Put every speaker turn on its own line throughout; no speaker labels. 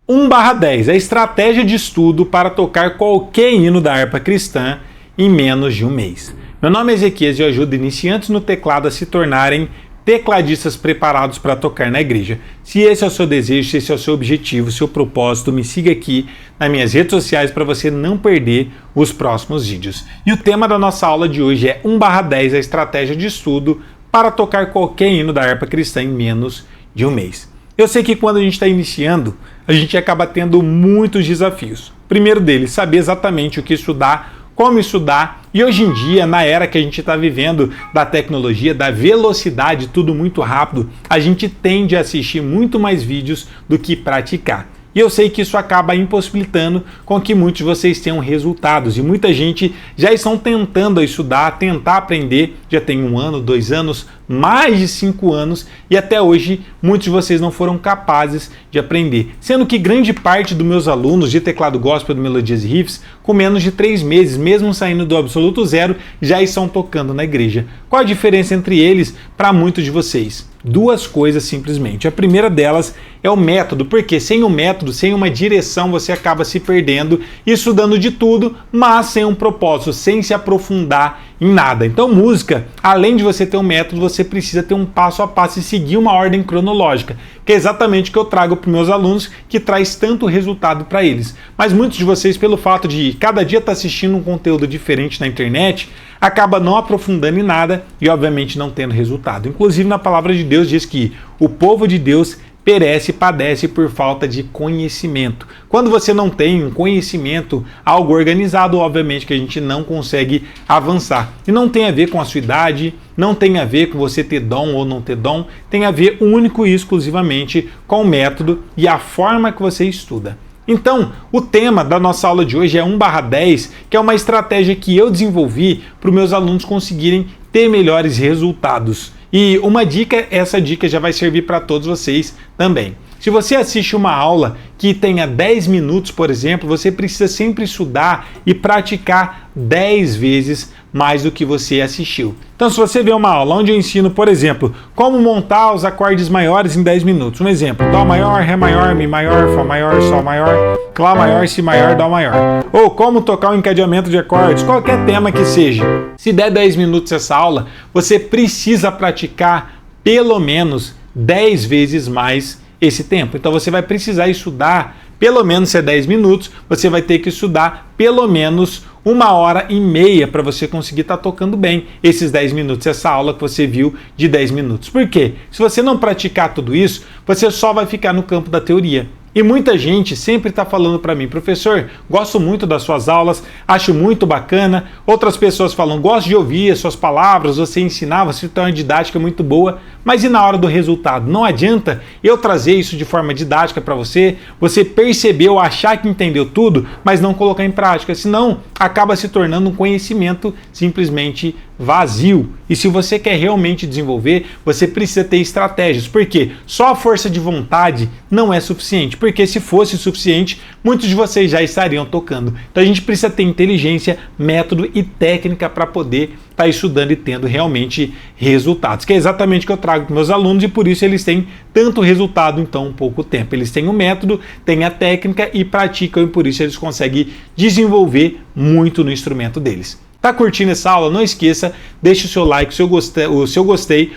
1/10, a estratégia de estudo para tocar qualquer hino da harpa cristã em menos de um mês. Meu nome é Ezequias e eu ajudo iniciantes no teclado a se tornarem tecladistas preparados para tocar na igreja. Se esse é o seu desejo, se esse é o seu objetivo, o seu propósito, me siga aqui nas minhas redes sociais para você não perder os próximos vídeos. E o tema da nossa aula de hoje é 1/10, a estratégia de estudo para tocar qualquer hino da harpa cristã em menos de um mês. Eu sei que quando a gente está iniciando, a gente acaba tendo muitos desafios. O primeiro deles, saber exatamente o que estudar, como estudar, e hoje em dia, na era que a gente está vivendo da tecnologia, da velocidade, tudo muito rápido, a gente tende a assistir muito mais vídeos do que praticar. E eu sei que isso acaba impossibilitando com que muitos de vocês tenham resultados. E muita gente já estão tentando estudar, tentar aprender, já tem 1 ano, 2 anos, mais de 5 anos, e até hoje muitos de vocês não foram capazes de aprender. Sendo que grande parte dos meus alunos de teclado gospel do Melodias e Riffs, com menos de 3 meses, mesmo saindo do absoluto zero, já estão tocando na igreja. Qual a diferença entre eles para muitos de vocês? 2 coisas simplesmente. A primeira delas é o método, porque sem o método, sem uma direção, você acaba se perdendo, estudando de tudo, mas sem um propósito, sem se aprofundar em nada. Então, música, além de você ter um método, você precisa ter um passo a passo e seguir uma ordem cronológica, que é exatamente o que eu trago para os meus alunos, que traz tanto resultado para eles. Mas muitos de vocês, pelo fato de cada dia estar assistindo um conteúdo diferente na internet, acaba não aprofundando em nada e, obviamente, não tendo resultado. Inclusive, na palavra de Deus diz que o povo de Deus perece e padece por falta de conhecimento. Quando você não tem um conhecimento, algo organizado, obviamente que a gente não consegue avançar. E não tem a ver com a sua idade, não tem a ver com você ter dom ou não ter dom, tem a ver único e exclusivamente com o método e a forma que você estuda. Então, o tema da nossa aula de hoje é 1/10, que é uma estratégia que eu desenvolvi para os meus alunos conseguirem ter melhores resultados. E uma dica, essa dica já vai servir para todos vocês também. Se você assiste uma aula que tenha 10 minutos, por exemplo, você precisa sempre estudar e praticar 10 vezes mais do que você assistiu. Então, se você vê uma aula onde eu ensino, por exemplo, como montar os acordes maiores em 10 minutos. Um exemplo, Dó maior, Ré maior, Mi maior, Fá maior, Sol maior, Lá maior, Si maior, Dó maior. Ou como tocar um encadeamento de acordes, qualquer tema que seja. Se der 10 minutos essa aula, você precisa praticar pelo menos 10 vezes mais esse tempo. Então você vai precisar estudar, pelo menos se é 10 minutos, você vai ter que estudar pelo menos 1h30 para você conseguir estar tocando bem esses 10 minutos, essa aula que você viu de 10 minutos. Por quê? Se você não praticar tudo isso, você só vai ficar no campo da teoria. E muita gente sempre está falando para mim, professor, gosto muito das suas aulas, acho muito bacana. Outras pessoas falam, gosto de ouvir as suas palavras, você ensinar, você tem uma didática muito boa, mas e na hora do resultado? Não adianta eu trazer isso de forma didática para você, você percebeu, achar que entendeu tudo, mas não colocar em prática, senão acaba se tornando um conhecimento simplesmente vazio. E se você quer realmente desenvolver, você precisa ter estratégias, porque só a força de vontade não é suficiente, porque se fosse suficiente, muitos de vocês já estariam tocando. Então a gente precisa ter inteligência, método e técnica para poder estar estudando e tendo realmente resultados, que é exatamente o que eu trago para meus alunos e por isso eles têm tanto resultado em tão pouco tempo. Eles têm o método, têm a técnica e praticam e por isso eles conseguem desenvolver muito no instrumento deles. Tá curtindo essa aula? Não esqueça, deixe o seu like, o seu gostei,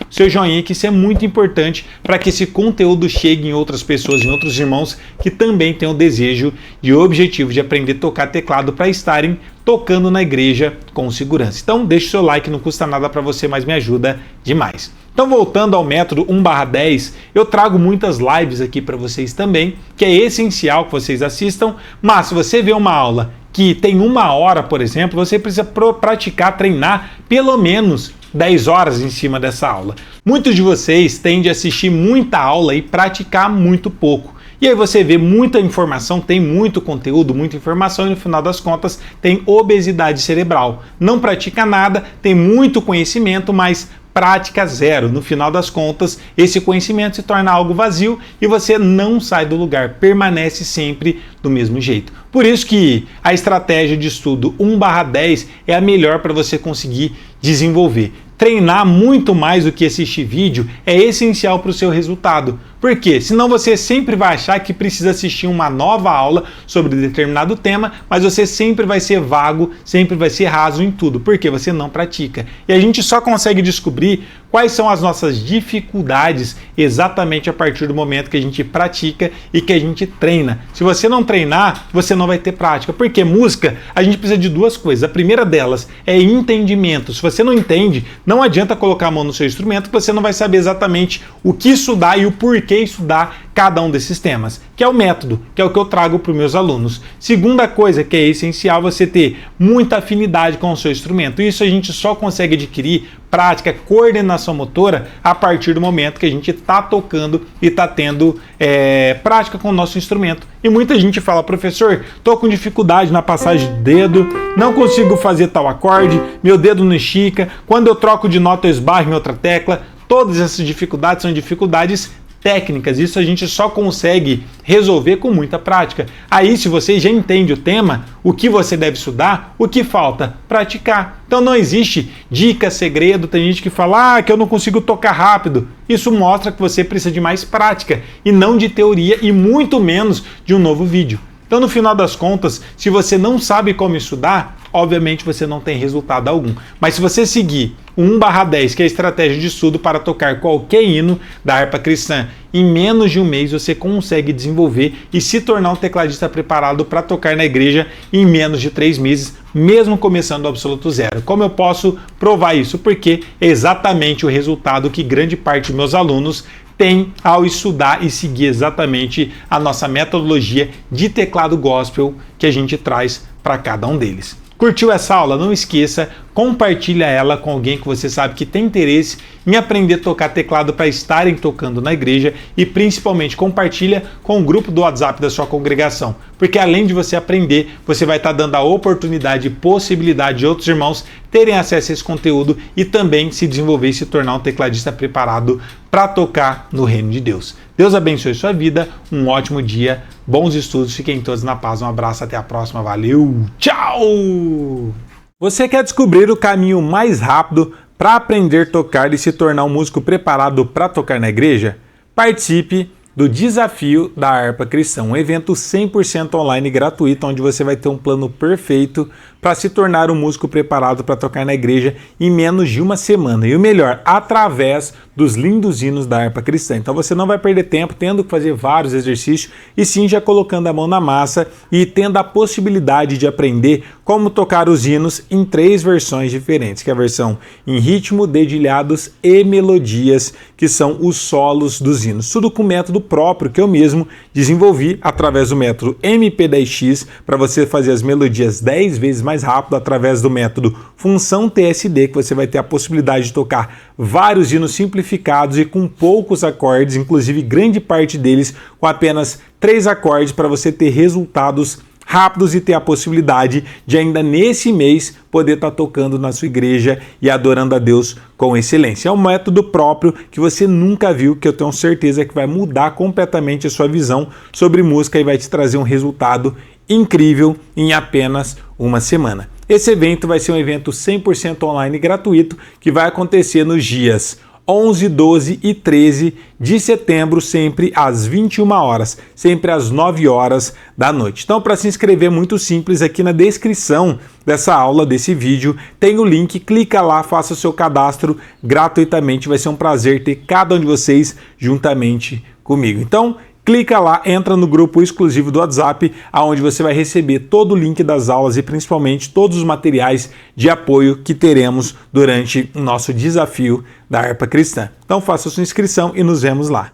o seu joinha, que isso é muito importante para que esse conteúdo chegue em outras pessoas, em outros irmãos que também têm o desejo e o objetivo de aprender a tocar teclado para estarem tocando na igreja com segurança. Então deixe o seu like, não custa nada para você, mas me ajuda demais. Então voltando ao método 1/10, eu trago muitas lives aqui para vocês também, que é essencial que vocês assistam, mas se você vê uma aula que tem 1 hora, por exemplo, você precisa praticar, treinar pelo menos 10 horas em cima dessa aula. Muitos de vocês tendem a assistir muita aula e praticar muito pouco. E aí você vê muita informação, tem muito conteúdo, muita informação e no final das contas tem obesidade cerebral. Não pratica nada, tem muito conhecimento, mas prática zero. No final das contas, esse conhecimento se torna algo vazio e você não sai do lugar, permanece sempre do mesmo jeito. Por isso que a estratégia de estudo 1/10 é a melhor para você conseguir desenvolver. Treinar muito mais do que assistir vídeo é essencial para o seu resultado. Por quê? Senão você sempre vai achar que precisa assistir uma nova aula sobre determinado tema, mas você sempre vai ser vago, sempre vai ser raso em tudo, porque você não pratica. E a gente só consegue descobrir quais são as nossas dificuldades exatamente a partir do momento que a gente pratica e que a gente treina. Se você não treinar, você não vai ter prática. Porque música, a gente precisa de duas coisas. A primeira delas é entendimento. Se você não entende, não adianta colocar a mão no seu instrumento, que você não vai saber exatamente o que estudar e o porquê estudar cada um desses temas, que é o método, que é o que eu trago para os meus alunos. Segunda coisa que é essencial, você ter muita afinidade com o seu instrumento. Isso a gente só consegue adquirir prática, coordenação motora a partir do momento que a gente está tocando e está tendo prática com o nosso instrumento. E muita gente fala, professor, estou com dificuldade na passagem de dedo, não consigo fazer tal acorde, meu dedo não estica, quando eu troco de nota eu esbarro em outra tecla. Todas essas dificuldades são dificuldades técnicas, isso a gente só consegue resolver com muita prática. Aí, se você já entende o tema, o que você deve estudar, o que falta? Praticar. Então não existe dica, segredo. Tem gente que fala que eu não consigo tocar rápido. Isso mostra que você precisa de mais prática e não de teoria e muito menos de um novo vídeo. Então, no final das contas, se você não sabe como estudar, obviamente você não tem resultado algum. Mas se você seguir o 1/10, que é a estratégia de estudo para tocar qualquer hino da harpa cristã, em menos de um mês você consegue desenvolver e se tornar um tecladista preparado para tocar na igreja em menos de 3 meses, mesmo começando do absoluto zero. Como eu posso provar isso? Porque é exatamente o resultado que grande parte dos meus alunos tem ao estudar e seguir exatamente a nossa metodologia de teclado gospel que a gente traz para cada um deles. Curtiu essa aula? Não esqueça, compartilha ela com alguém que você sabe que tem interesse em aprender a tocar teclado para estarem tocando na igreja e principalmente compartilha com o grupo do WhatsApp da sua congregação, porque além de você aprender, você vai estar dando a oportunidade e possibilidade de outros irmãos terem acesso a esse conteúdo e também se desenvolver e se tornar um tecladista preparado para tocar no reino de Deus. Deus abençoe sua vida, um ótimo dia, bons estudos, fiquem todos na paz, um abraço, até a próxima, valeu, tchau! Você quer descobrir o caminho mais rápido para aprender a tocar e se tornar um músico preparado para tocar na igreja? Participe do Desafio da Harpa Cristã, um evento 100% online gratuito, onde você vai ter um plano perfeito para se tornar um músico preparado para tocar na igreja em menos de uma semana. E o melhor, através dos lindos hinos da harpa cristã. Então você não vai perder tempo tendo que fazer vários exercícios, e sim já colocando a mão na massa e tendo a possibilidade de aprender como tocar os hinos em 3 versões diferentes, que é a versão em ritmo, dedilhados e melodias, que são os solos dos hinos. Tudo com método próprio que eu mesmo desenvolvi através do método MP10X para você fazer as melodias 10 vezes mais rápido, através do método função TSD, que você vai ter a possibilidade de tocar vários hinos simplificados e com poucos acordes, inclusive grande parte deles com apenas 3 acordes, para você ter resultados rápidos e ter a possibilidade de ainda nesse mês poder estar tocando na sua igreja e adorando a Deus com excelência. É um método próprio que você nunca viu, que eu tenho certeza que vai mudar completamente a sua visão sobre música e vai te trazer um resultado incrível em apenas uma semana. Esse evento vai ser um evento 100% online gratuito que vai acontecer nos dias 11, 12 e 13 de setembro, sempre às 21 horas, sempre às 9 horas da noite. Então, para se inscrever, muito simples, aqui na descrição dessa aula, desse vídeo, tem o link, clica lá, faça o seu cadastro gratuitamente, vai ser um prazer ter cada um de vocês juntamente comigo. Então, clica lá, entra no grupo exclusivo do WhatsApp, onde você vai receber todo o link das aulas e principalmente todos os materiais de apoio que teremos durante o nosso desafio da harpa cristã. Então faça sua inscrição e nos vemos lá.